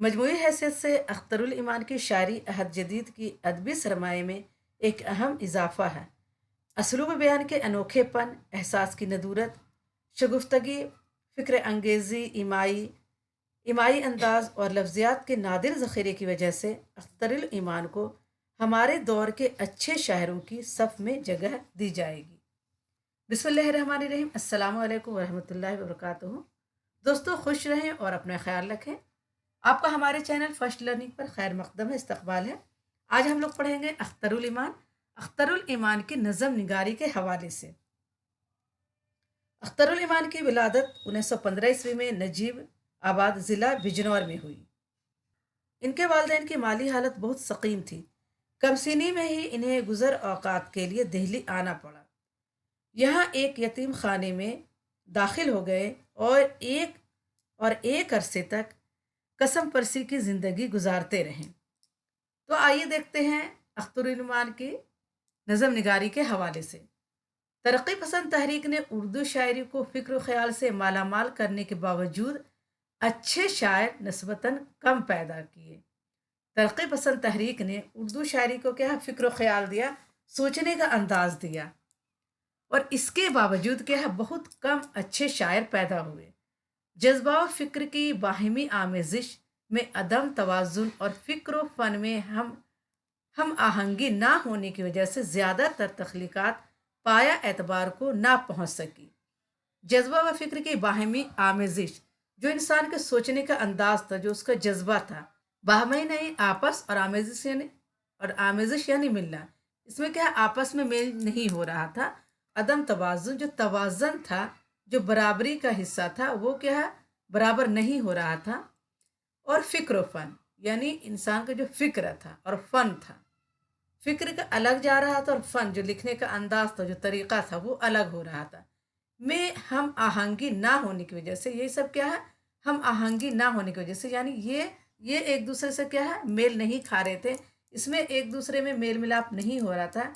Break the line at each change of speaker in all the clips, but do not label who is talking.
मजमूई हैसियत से अख्तरुल ईमान की शायरी अहद जदीद की अदबी सरमाए में एक अहम इजाफा है। असलूब बयान के अनोखेपन, एहसास की नदूरत, शगुफ्तगी, फ़िक्र अंगेज़ी, इमाई अंदाज और लफ्ज़ियात के नादिर ज़ख़ीरे की वजह से अख्तरुल ईमान को हमारे दौर के अच्छे शायरों की सफ़ में जगह दी जाएगी। बिस्मिल्लाहिर्रहमानिर्रहीम। अस्सलामु अलैकुम वरहमतुल्लाहि वबरकातुहू। दोस्तों, खुश रहें और अपना ख्याल रखें। आपका हमारे चैनल फर्स्ट लर्निंग पर खैर मकदम है, इस्तकबाल है। आज हम लोग पढ़ेंगे अख्तरुल ईमान की नज़म निगारी के हवाले से। अख्तरुल ईमान की विलादत 1915 ईस्वी में नजीब आबाद ज़िला बिजनौर में हुई। इनके वालिदैन की माली हालत बहुत सकीम थी। कमसिनी में ही इन्हें गुज़र औकात के लिए दिल्ली आना पड़ा। यहाँ एक यतीम खाने में दाखिल हो गए और एक अरसे तक कसम परसी की ज़िंदगी गुजारते रहें। तो आइए देखते हैं अख्तरुल ईमान की नज़म निगारी के हवाले से। तरक्की पसंद तहरीक ने उर्दू शायरी को फ़िक्र ख्याल से मालामाल करने के बावजूद अच्छे शायर नस्बतन कम पैदा किए। तरक्की पसंद तहरीक ने उर्दू शायरी को क्या फ़िक्र ख्याल दिया, सोचने का अंदाज दिया, और इसके बावजूद क्या है बहुत कम अच्छे शायर पैदा हुए। जज्बा और फ़िक्र की बाहिमी आमेजिश में अदम तवाज़ुन और फ़िक्र व फ़न में हम आहंगी ना होने की वजह से ज़्यादातर तख्लीक़ात पाया एतबार को ना पहुँच सकी। जज्बा व फ़िक्र की बाहिमी आमेजिश, जो इंसान के सोचने का अंदाज था, जो उसका जज्बा था, बाहमी नहीं आपस, और आमेजिश यानी मिलना, इसमें क्या आपस में मेल नहीं हो रहा था। अदम तवाज़ुन, जो तवाज़न था, जो बराबरी का हिस्सा था, वो क्या है बराबर नहीं हो रहा था। और फ़िक्र फ़न यानी इंसान का जो फ़िक्र था और फ़न था, फ़िक्र का अलग जा रहा था और फ़न जो लिखने का अंदाज था, जो तरीक़ा था, वो अलग हो रहा था। में हम आहंगी ना होने की वजह से ये सब क्या है, हम आहंगी ना होने की वजह से यानी ये एक दूसरे से क्या है मेल नहीं खा रहे थे, इसमें एक दूसरे में मेल मिलाप नहीं हो रहा था।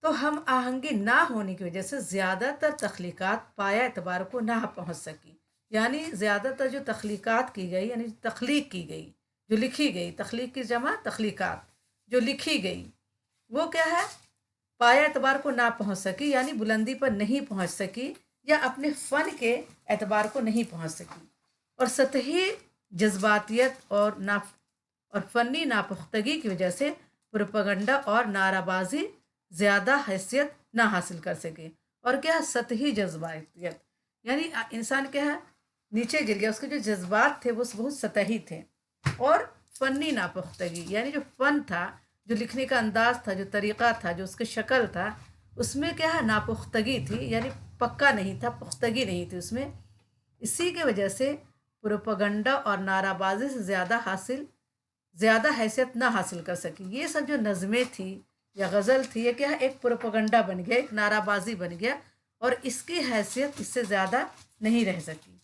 तो हम आहंगी ना होने की वजह से ज़्यादातर तख्लीक़ात पाया एतबार को ना पहुँच सकी। यानी ज़्यादातर जो तख्लीक़ात की गई, यानी तख्लीक की गई, जो लिखी गई, तख्लीक की जमा तख्लीक़ात, जो लिखी गई, वो क्या है पाया एतबार को ना पहुँच सकी, यानी बुलंदी पर नहीं पहुँच सकी, या अपने फ़न के एतबार को नहीं पहुँच सकी। और सतही जज्बातियत और फ़नी नापुख्तगी की वजह से प्रोपगंडा और नाराबाजी ज़्यादा हैसियत ना हासिल कर सके। और क्या सतही जज्बातियत यानी इंसान क्या है नीचे गिर गया, उसके जो जज्बात थे वो बहुत सतही थे। और फ़नी नापुख्तगी यानी जो फ़न था, जो लिखने का अंदाज था, जो तरीक़ा था, जो उसकी शक्ल था, उसमें क्या है नापुख्तगी थी, यानी पक्का नहीं था, पुख्तगी नहीं थी उसमें। इसी के वजह से प्रोपगंडा और नाराबाजी से ज़्यादा हैसियत ना हासिल कर सकी। ये सब जो नज़में थी या गज़ल थी, ये क्या है एक प्रोपगंडा बन गया, एक नाराबाजी बन गया, और इसकी हैसियत इससे ज़्यादा नहीं रह सकी।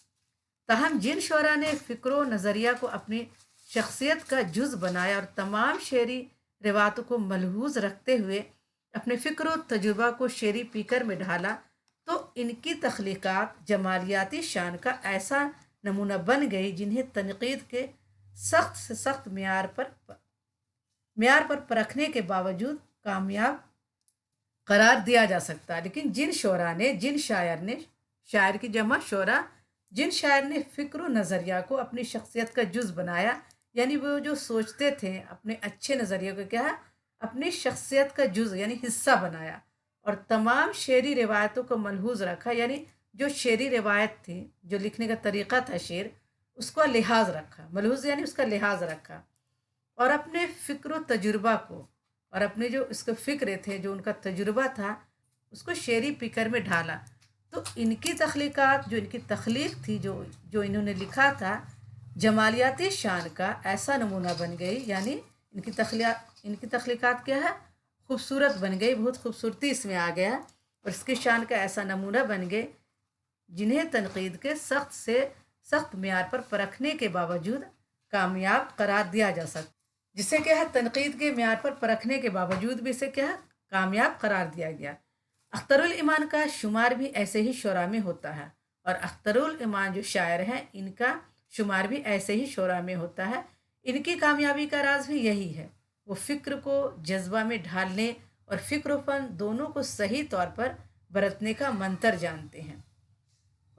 ताहम जिन शोरा ने फ़िक्र नज़रिया को अपनी शख्सियत का जुज़ बनाया और तमाम शेरी रिवातों को मलहूज़ रखते हुए अपने फ़िक्र और तजुर्बा को शेरी पीकर में ढाला, तो इनकी तख्लीक़ात जमालियाती शान का ऐसा नमूना बन गई जिन्हें तनक़ीद के सख्त से सख्त म्यार पर परखने के बावजूद कामयाब करार दिया जा सकता है। लेकिन शायर की जमा शोरा, जिन शायर ने फ़िक्र नज़रिया को अपनी शख्सियत का जुज़ बनाया, यानी वो जो सोचते थे अपने अच्छे नज़रिए को क्या है अपनी शख्सियत का जुज़ यानी हिस्सा बनाया, और तमाम शेरी रिवायतों को मलहूज़ रखा, यानी जो शेरी रिवायत थी, जो लिखने का तरीक़ा था शेर, उसका लिहाज रखा, मलहूज़ यानी उसका लिहाज रखा, और अपने फ़िक्र तजुर्बा को और अपने जो इसके फ़िक्र थे, जो उनका तजुर्बा था, उसको शेरी पिकर में ढाला। तो इनकी तख्लीक़ात, जो इनकी तख्लीक थी, जो इन्होंने लिखा था, जमालियाती शान का ऐसा नमूना बन गई, यानी इनकी तख्लीक़ात क्या है खूबसूरत बन गई, बहुत खूबसूरती इसमें आ गया, और इसकी शान का ऐसा नमूना बन गए जिन्हें तनक़ीद के सख्त से सख्त म्यार पर परखने के बावजूद कामयाब करार दिया जा सकता, जिसे क्या है तनक़ीद के म्यार पर परखने के बावजूद भी इसे क्या है कामयाब करार दिया गया। अख्तरुल ईमान का शुमार भी ऐसे ही शुरा में होता है, और अख्तरुल ईमान जो शायर हैं, इनका शुमार भी ऐसे ही शोरा में होता है। इनकी कामयाबी का राज भी यही है, वो फ़िक्र को जज्बा में ढालने और फ़िक्र व फ़न दोनों को सही तौर पर बरतने का मंत्र जानते हैं।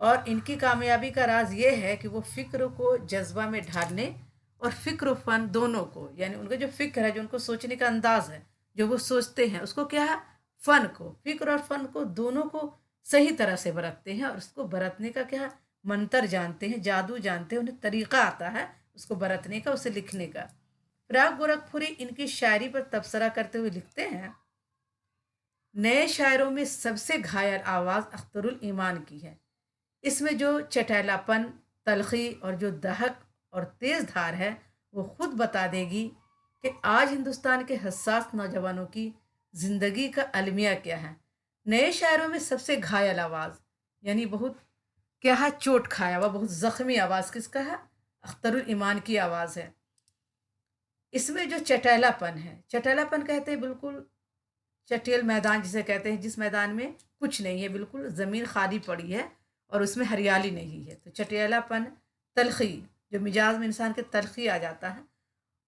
और इनकी कामयाबी का राज ये है कि वो फ़िक्र को जज्बा में ढालने और फ़िक्र व फ़न दोनों को, यानी उनका जो फ़िक्र है, जो उनको सोचने का अंदाज है, जो वो सोचते हैं उसको क्या है, फ़न को, फ़िक्र और फ़न को दोनों को सही तरह से बरतते हैं और उसको बरतने का क्या है, मंत्र जानते हैं, जादू जानते हैं, उन्हें तरीक़ा आता है उसको बरतने का, उसे लिखने का। फिराक गोरखपुरी इनकी शायरी पर तबसरा करते हुए लिखते हैं, नए शायरों में सबसे घायल आवाज़ अख्तरुल ईमान की है। इसमें जो चटैलापन, तलखी और जो दहक और तेज़ धार है, वो खुद बता देगी कि आज हिंदुस्तान के हसास नौजवानों की ज़िंदगी का अलमिया क्या है। नए शायरों में सबसे घायल आवाज़, यानी बहुत क्या है, चोट खाया हुआ, बहुत ज़ख्मी आवाज़ किसका है, अख्तरुल ईमान की आवाज़ है। इसमें जो चटैलापन है, चटैलापन कहते हैं बिल्कुल चटेल मैदान जिसे कहते हैं, जिस मैदान में कुछ नहीं है, बिल्कुल ज़मीन खाली पड़ी है और उसमें हरियाली नहीं है, तो चटेलापन, तलखी, जो मिजाज में इंसान के तलखी आ जाता है,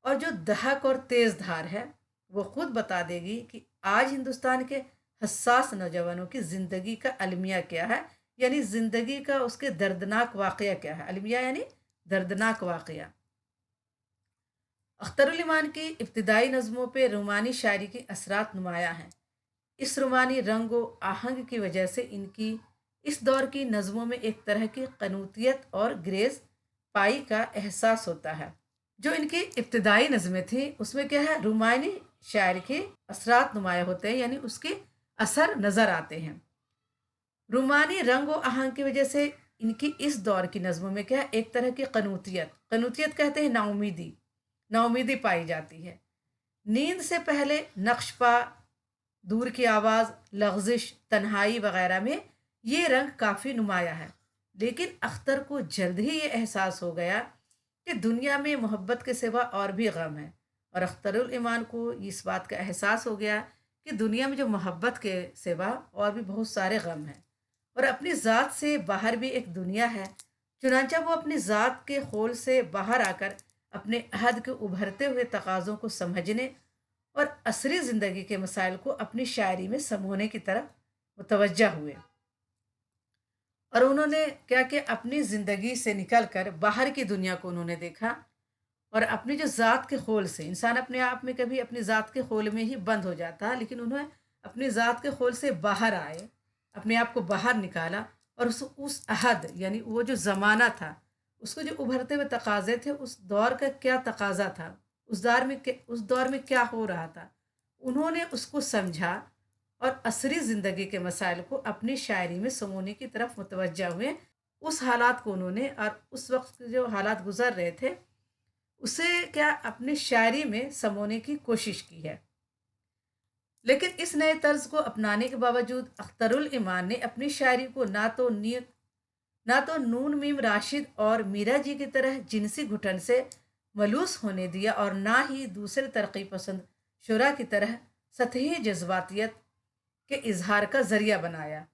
और जो दहक और तेज़ धार है, वो खुद बता देगी कि आज हिंदुस्तान के हसास नौजवानों की ज़िंदगी का अलमिया क्या है, यानी ज़िंदगी का उसके दर्दनाक वाक़या क्या है। अलमिया यानी दर्दनाक वाक़या। अख्तरुल इमान की इब्तदाई नज़मों पे रूमानी शायरी के असरात नुमायाँ हैं। इस रूमानी रंग व आहंग की वजह से इनकी इस दौर की नज़मों में एक तरह की कनूतियत और ग्रेस पाई का एहसास होता है। जो इनकी इब्तदाई नज़में थी उसमें क्या है, रूमानी शायर के असरात नुमाया होते हैं, यानी उसके असर नज़र आते हैं। रूमानी रंग व आहंग की वजह से इनकी इस दौर की नज़मों में क्या है, एक तरह की कनूतियत, कनूतियत कहते हैं नाउमीदी, नाउमीदी पाई जाती है। नींद से पहले नक्शपा, दूर की आवाज़, लग़ज़िश, तन्हाई वगैरह में ये रंग काफ़ी नुमाया है। लेकिन अख्तर को जल्द ही ये एहसास हो गया कि दुनिया में मोहब्बत के सिवा और भी गम है, और अख्तरुल ईमान को इस बात का एहसास हो गया कि दुनिया में जो मोहब्बत के सिवा और भी बहुत सारे गम हैं और अपनी ज़ात से बाहर भी एक दुनिया है। चुनांचा वो अपनी ज़ात के खोल से बाहर आकर अपने अहद के उभरते हुए तकाज़ों को समझने और असरी ज़िंदगी के मसाइल को अपनी शायरी में समोने की तरफ मुतवज्जा हुए। और उन्होंने क्या किया, अपनी ज़िंदगी से निकल कर बाहर की दुनिया को उन्होंने देखा और अपनी जो ज़ात के खोल से, इंसान अपने आप में कभी अपनी ज़ात के खोल में ही बंद हो जाता है, लेकिन उन्होंने अपनी ज़ात के खोल से बाहर आए, अपने आप को बाहर निकाला और उस अहद, यानी वो जो ज़माना था, उसको जो उभरते हुए तकाज़े थे, उस दौर का क्या तकाज़ा था, उस दौर में क्या हो रहा था, उन्होंने उसको समझा और असरी ज़िंदगी के मसाइल को अपनी शायरी में समोने की तरफ मुतवज्जा हुए। उस हालात को उन्होंने, और उस वक्त के जो हालात गुजर रहे थे, उसे क्या अपनी शायरी में समोने की कोशिश की है। लेकिन इस नए तर्ज को अपनाने के बावजूद अख्तरुल इमान ने अपनी शायरी को ना तो नून मीम राशिद और मीरा जी की तरह जिनसी घुटन से मलूस होने दिया और ना ही दूसरे तरक्की पसंद शुरा की तरह सतही जज्बातियत के इजहार का जरिया बनाया।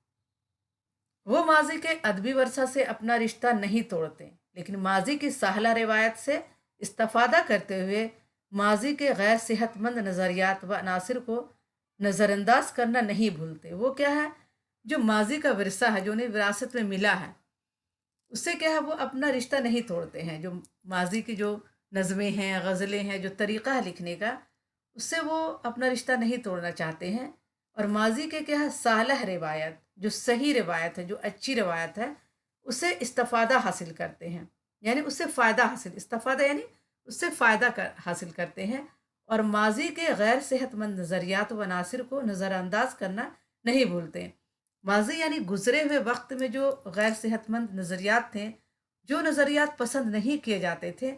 वो माजी के अदबी वर्षा से अपना रिश्ता नहीं तोड़ते, लेकिन माजी की साहला रिवायत से इस्तफादा करते हुए माजी के गैर सेहतमंद नज़रियात व अनासर को नज़रअंदाज करना नहीं भूलते। वो क्या है, जो माजी का विरसा है, जो उन्हें विरासत में मिला है, उससे क्या है, वो अपना रिश्ता नहीं तोड़ते हैं। जो माजी की जो नज़में हैं, गज़लें हैं, जो तरीक़ा है लिखने का, उससे वो अपना रिश्ता नहीं तोड़ना चाहते हैं। और माजी के क्या है, सालह रिवायत, जो सही रिवायत है, जो अच्छी रिवायत है, उससे इस्तफ़ादा हासिल करते हैं, यानी उससे फ़ायदा हासिल, इस्तफ़ादा यानी उससे फ़ायदा हासिल करते हैं। और माजी के गैर सेहतमंद नज़रियात व अनासर को नज़रअंदाज करना नहीं भूलते। माजी यानी गुजरे हुए वक्त में जो गैर सेहतमंद नज़रियात थे, जो नज़रियात पसंद नहीं किए जाते थे,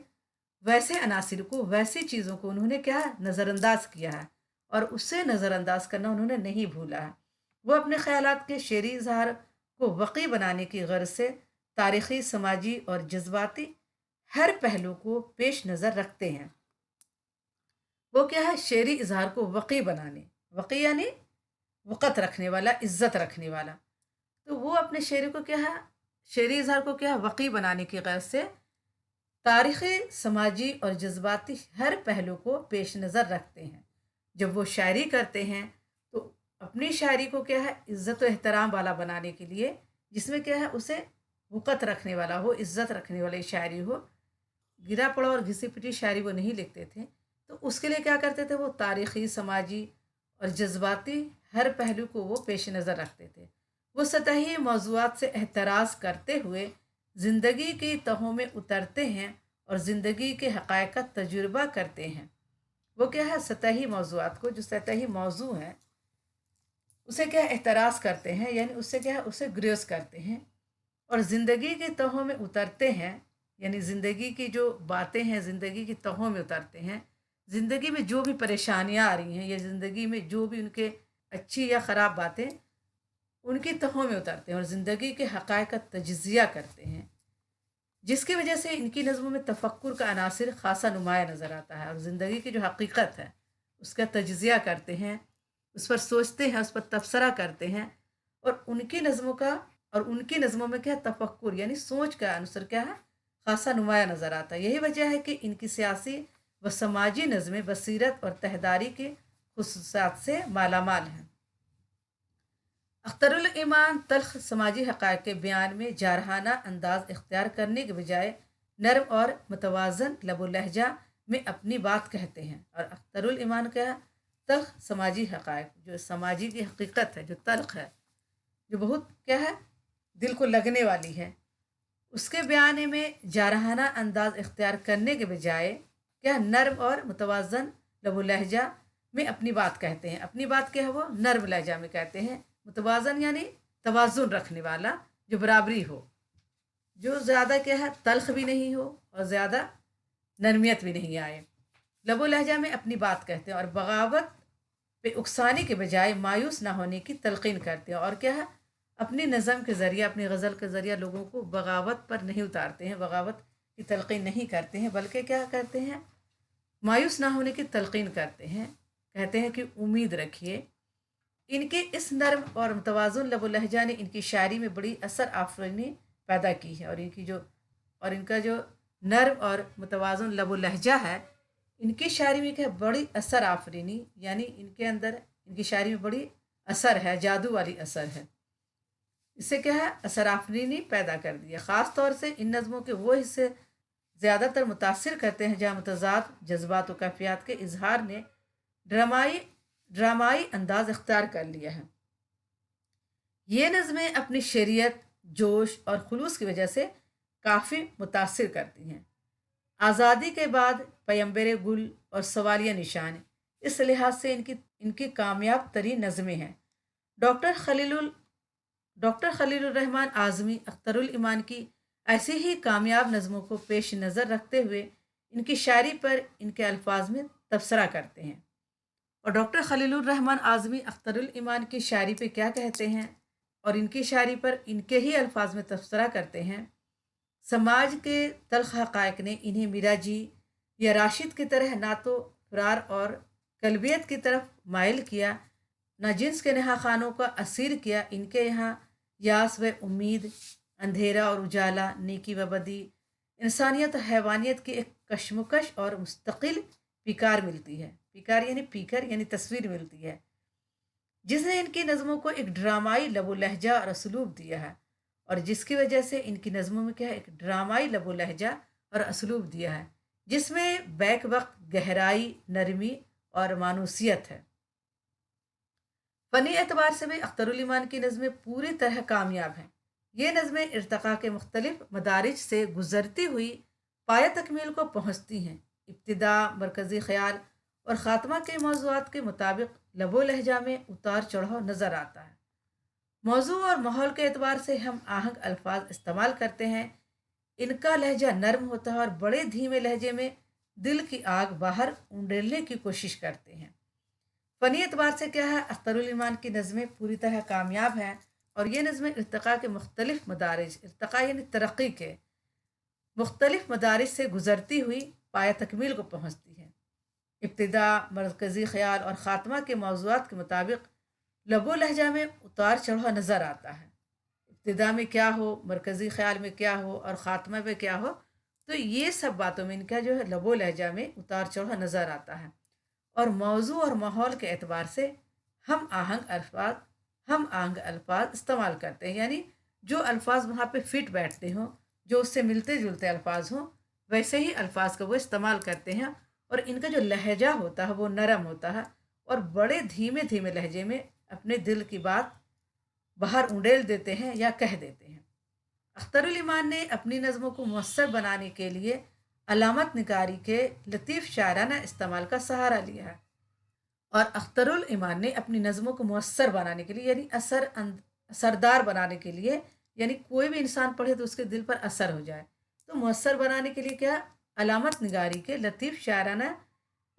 वैसे अनासिर को, वैसी चीज़ों को उन्होंने क्या नज़रअंदाज किया है और उससे नज़रअंदाज करना उन्होंने नहीं भूला है। वो अपने ख़यालात के शेरी इजहार को वक़ी बनाने की गर्ज से तारीख़ी, समाजी और जज्बाती हर पहलू को पेश नज़र रखते हैं। वो क्या है, शेरी इजहार को वक़ी बनाने, वक़ी यानी वक़्त रखने वाला, इज़्ज़त रखने वाला। तो वो अपने शेरी को क्या है, शेरी इजहार को क्या है, वक़ी बनाने की गर्ज से تاریخی، سماجی اور جذباتی ہر پہلو کو پیش نظر رکھتے ہیں۔ جب وہ شاعری کرتے ہیں تو اپنی شاعری کو کیا ہے، عزت و احترام والا بنانے کے لیے، جس میں کیا ہے اسے وقت رکھنے والا ہو، عزت رکھنے والی شاعری ہو، گرا پڑا اور گھسی پٹی شاعری وہ نہیں لکھتے تھے۔ تو اس کے لیے کیا کرتے تھے، وہ تاریخی، سماجی اور جذباتی ہر پہلو کو وہ پیش نظر رکھتے تھے۔ وہ سطحی موضوعات سے احتراز کرتے ہوئے زندگی کی تہوں میں اترتے ہیں اور زندگی کے حقائق کا تجربہ کرتے ہیں۔ وہ کیا ہے، سطحی موضوعات کو، جو سطحی موضوع ہے اسے کیا ہے احتراز کرتے ہیں، یعنی اس سے کیا ہے اسے گریز کرتے ہیں، اور زندگی کی تہوں میں اترتے ہیں، یعنی زندگی کی جو باتیں ہیں زندگی کی تہوں میں اترتے ہیں۔ زندگی میں جو بھی پریشانیاں آ رہی ہیں یا زندگی میں جو بھی ان کے اچھی یا خراب باتیں، ان کی تہوں میں اترتے ہیں اور زندگی کے حقائق کا تجزیہ کرتے ہیں، جس کی وجہ سے ان کی نظموں میں تفکر کا عناصر خاصا نمایاں نظر آتا ہے، اور زندگی کی جو حقیقت ہے اس کا تجزیہ کرتے ہیں، اس پر سوچتے ہیں، اس پر تبصرہ کرتے ہیں، اور ان کی نظموں میں کیا تفکر یعنی سوچ کا عنصر کیا ہے، خاصا نمایاں نظر آتا ہے۔ یہی وجہ ہے کہ ان کی سیاسی و سماجی نظمیں بصیرت اور تہداری کی خصوصیات سے مالا مال ہیں۔ اختر الایمان تلخ سماجی حقائق کے بیان میں جارحانہ انداز اختیار کرنے کے بجائے نرم اور متوازن لب و لہجہ میں اپنی بات کہتے ہیں، اور اختر الایمان کا تلخ سماجی حقائق، جو سماجی کی حقیقت ہے، جو تلخ ہے، جو بہت کیا ہے دل کو لگنے والی ہے، اس کے بیان میں جارحانہ انداز اختیار کرنے کے بجائے کیا نرم اور متوازن لب و لہجہ میں اپنی بات کہتے ہیں۔ اپنی بات کیا ہے، وہ نرم لہجہ میں کہتے ہیں، متوازن یعنی توازن رکھنے والا، جو برابری ہو، جو زیادہ کیا ہے تلخ بھی نہیں ہو اور زیادہ نرمیت بھی نہیں آئے۔ لب و لہجہ میں اپنی بات کہتے ہیں اور بغاوت پہ اکسانے کے بجائے مایوس نہ ہونے کی تلقین کرتے ہیں، اور کیا ہے اپنی نظم کے ذریعہ، اپنی غزل کے ذریعہ لوگوں کو بغاوت پر نہیں اتارتے ہیں، بغاوت کی تلقین نہیں کرتے ہیں، بلکہ کیا کرتے ہیں، مایوس نہ ہونے کی تلقین کرتے ہیں، کہتے ہیں کہ امید رکھیے۔ ان کے اس نرم اور متوازن لب و لہجہ نے ان کی شاعری میں بڑی اثر آفرینی پیدا کی ہے، اور ان کا جو نرم اور متوازن لب و لہجہ ہے، ان کی شاعری میں کیا بڑی اثر آفرینی، یعنی ان کے اندر ان کی شاعری میں بڑی اثر ہے، جادو والی اثر ہے، اس سے کیا ہے اثر آفرینی پیدا کر دیا۔ خاص طور سے ان نظموں کے وہ حصے زیادہ تر متاثر کرتے ہیں جہاں متضاد جذبات و کیفیات کے اظہار نے ڈرامائی ڈرامائی انداز اختیار کر لیا ہے۔ یہ نظمیں اپنی شریعت، جوش اور خلوص کی وجہ سے کافی متاثر کرتی ہیں۔ آزادی کے بعد پیمبر گل اور سوالیہ نشان، اس لحاظ سے ان کی کامیاب ترین نظمیں ہیں۔ ڈاکٹر خلیل ال ڈاکٹر خلیل الرحمن اعظمی اختر الایمان کی ایسی ہی کامیاب نظموں کو پیش نظر رکھتے ہوئے ان کی شاعری پر ان کے الفاظ میں تبصرہ کرتے ہیں، اور ڈاکٹر خلیل الرحمن اعظمی اختر الایمان کی شاعری پہ کیا کہتے ہیں اور ان کی شاعری پر ان کے ہی الفاظ میں تبصرہ کرتے ہیں۔ سماج کے تلخ حقائق نے انہیں میرا جی یا راشد کی طرح نہ تو فرار اور قلبیت کی طرف مائل کیا، نہ جنس کے نہا خانوں کا اسیر کیا۔ ان کے یہاں یاس و امید، اندھیرا اور اجالا، نیکی و بدی، انسانیت و حیوانیت کی ایک کشمکش اور مستقل پیکار ملتی ہے۔ پیکار یعنی پیکر یعنی تصویر ملتی ہے، جس نے ان کی نظموں کو ایک ڈرامائی لب و لہجہ اور اسلوب دیا ہے، اور جس کی وجہ سے ان کی نظموں میں کیا ہے ایک ڈرامائی لب و لہجہ اور اسلوب دیا ہے، جس میں بیک وقت گہرائی، نرمی اور مانوسیت ہے۔ فنی اعتبار سے بھی اختر الایمان کی نظمیں پوری طرح کامیاب ہیں۔ یہ نظمیں ارتقاء کے مختلف مدارج سے گزرتی ہوئی پایہ تکمیل کو پہنچتی ہیں۔ ابتدا، مرکزی خیال اور خاتمہ کے موضوعات کے مطابق لب و لہجہ میں اتار چڑھاؤ نظر آتا ہے۔ موضوع اور ماحول کے اعتبار سے ہم آہنگ الفاظ استعمال کرتے ہیں۔ ان کا لہجہ نرم ہوتا ہے اور بڑے دھیمے لہجے میں دل کی آگ باہر انڈیلنے کی کوشش کرتے ہیں۔ فنی اعتبار سے کیا ہے، اختر الایمان کی نظمیں پوری طرح کامیاب ہیں، اور یہ نظمیں ارتقاء کے مختلف مدارج، ارتقاء یعنی ترقی کے مختلف مدارج سے گزرتی ہوئی پایہ تکمیل کو پہنچتی ہیں۔ ابتدا، مرکزی خیال اور خاتمہ کے موضوعات کے مطابق لب و لہجہ میں اتار چڑھاؤ نظر آتا ہے۔ ابتدا میں کیا ہو، مرکزی خیال میں کیا ہو اور خاتمہ میں کیا ہو، तो ये सब बातों में इनका जो है लबो लहजा में उतार चढ़ाव नज़र आता है। और मौजू और माहौल के एतबार से हम आहंग अल्फाज इस्तेमाल करते हैं, यानी जो अल्फाज वहाँ पे फिट बैठते हों, जो उससे मिलते जुलते अल्फाज हों, वैसे ही अल्फाज का वो इस्तेमाल करते हैं। और इनका जो लहजा होता है वो नरम होता है और बड़े धीमे धीमे लहजे में अपने दिल की बात बाहर उंडेल देते हैं या कह देते हैं। अख्तरुल ईमान ने अपनी नज़मों को मुयस्सर बनाने के लिए अलामत निगारी के लतीफ़ शायराना इस्तेमाल का सहारा लिया है। और अख्तरुल ईमान ने अपनी नज़मों को मुयस्सर बनाने के लिए यानी असरदार बनाने के लिए, यानी कोई भी इंसान पढ़े तो उसके दिल पर असर हो जाए, तो मुयस्सर बनाने के लिए क्या, अलामत निगारी के लतीफ़ शायराना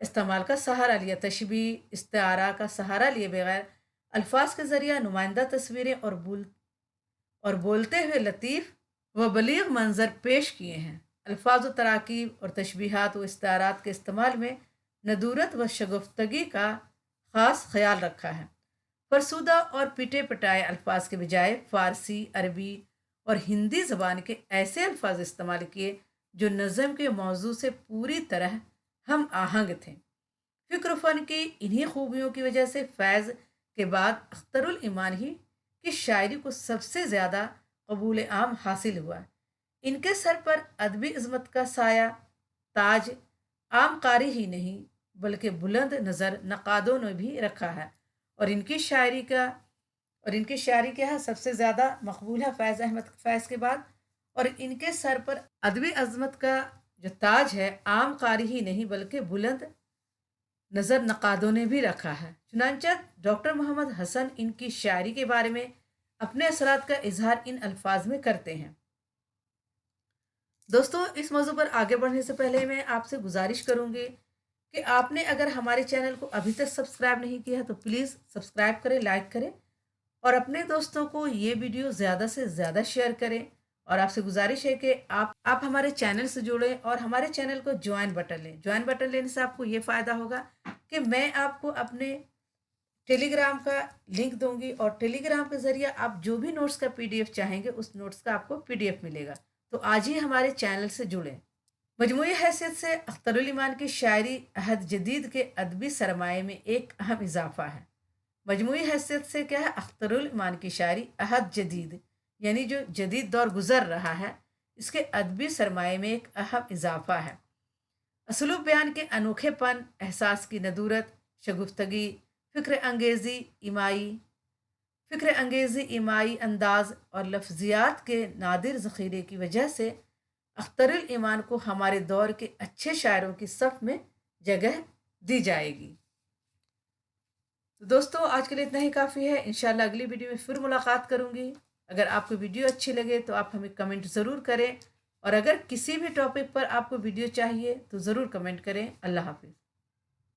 इस्तेमाल का सहारा लिया, तशबी इस्तारा का सहारा लिए बगैर अल्फाज के ज़रिए नुमाइंदा तस्वीरें और बोलते हुए लतीफ़ व बलीग मंजर पेश किए हैं। अल्फाज व तराकीब और तशबीहात व इस्तारात के इस्तेमाल में नदूरत व शगुफ्तगी का ख़ास ख्याल रखा है। फरसुदा और पिटे पटाए अल्फाज के बजाय फ़ारसी, अरबी और हिंदी ज़बान के ऐसे अल्फाज इस्तेमाल किए जो नज़म के मौजू से पूरी तरह हम आहंग थे। फ़िक्र फ़न की इन्हीं खूबियों की वजह से फैज़ के बाद अख्तरुल ईमान ही की शायरी को सबसे ज़्यादा कबूल आम हासिल हुआ। इनके सर पर अदबी इज़्ज़त का साया ताज आम कारी ही नहीं बल्कि बुलंद नज़र नक़ादों ने भी रखा है। और इनकी शायरी क्या है, सबसे ज़्यादा मकबूल है फैज़ अहमद फैज़ के बाद। और इनके सर पर अदबी अज़मत का जो ताज है आम कारी ही नहीं बल्कि बुलंद नज़र नक़ादों ने भी रखा है। चुनांचे डॉक्टर मोहम्मद हसन इनकी शायरी के बारे में अपने असरात का इजहार इन अल्फाज में करते हैं। दोस्तों, इस मौजू पर आगे बढ़ने से पहले मैं आपसे गुजारिश करूंगी कि आपने अगर हमारे चैनल को अभी तक सब्सक्राइब नहीं किया है तो प्लीज़ सब्सक्राइब करें, लाइक करें और अपने दोस्तों को ये वीडियो ज़्यादा से ज़्यादा शेयर करें। और आपसे गुजारिश है कि आप हमारे चैनल से जुड़ें और हमारे चैनल को ज्वाइन बटन लें। ज्वाइन बटन लेने से आपको ये फ़ायदा होगा कि मैं आपको अपने टेलीग्राम का लिंक दूंगी और टेलीग्राम के ज़रिए आप जो भी नोट्स का पीडीएफ चाहेंगे उस नोट्स का आपको पीडीएफ मिलेगा। तो आज ही हमारे चैनल से जुड़ें। मजमूई हैसियत से अख्तरुल ईमान की शायरी अहद जदीद के अदबी सरमाए में एक अहम इजाफा है। मजमूई हैसियत से क्या है, अख्तरुल ईमान की शायरी अहद जदीद यानी जो जदीद दौर गुजर रहा है इसके अदबी सरमाए में एक अहम इजाफा है। असलूब बयान के अनोखेपन, एहसास की नदूरत, शगुफ्तगी, फ़िक्र अंगेज़ी इमाई अंदाज और लफ्ज़ियात के नादिर ज़ख़ीरे की वजह से अख्तरुल ईमान को हमारे दौर के अच्छे शायरों की सफ़ में जगह दी जाएगी। तो दोस्तों, आज के लिए इतना ही काफ़ी है। इंशाल्लाह अगली वीडियो में फिर मुलाकात करूँगी। अगर आपको वीडियो अच्छी लगे तो आप हमें कमेंट ज़रूर करें और अगर किसी भी टॉपिक पर आपको वीडियो चाहिए तो ज़रूर कमेंट करें। अल्लाह हाफ़िज़।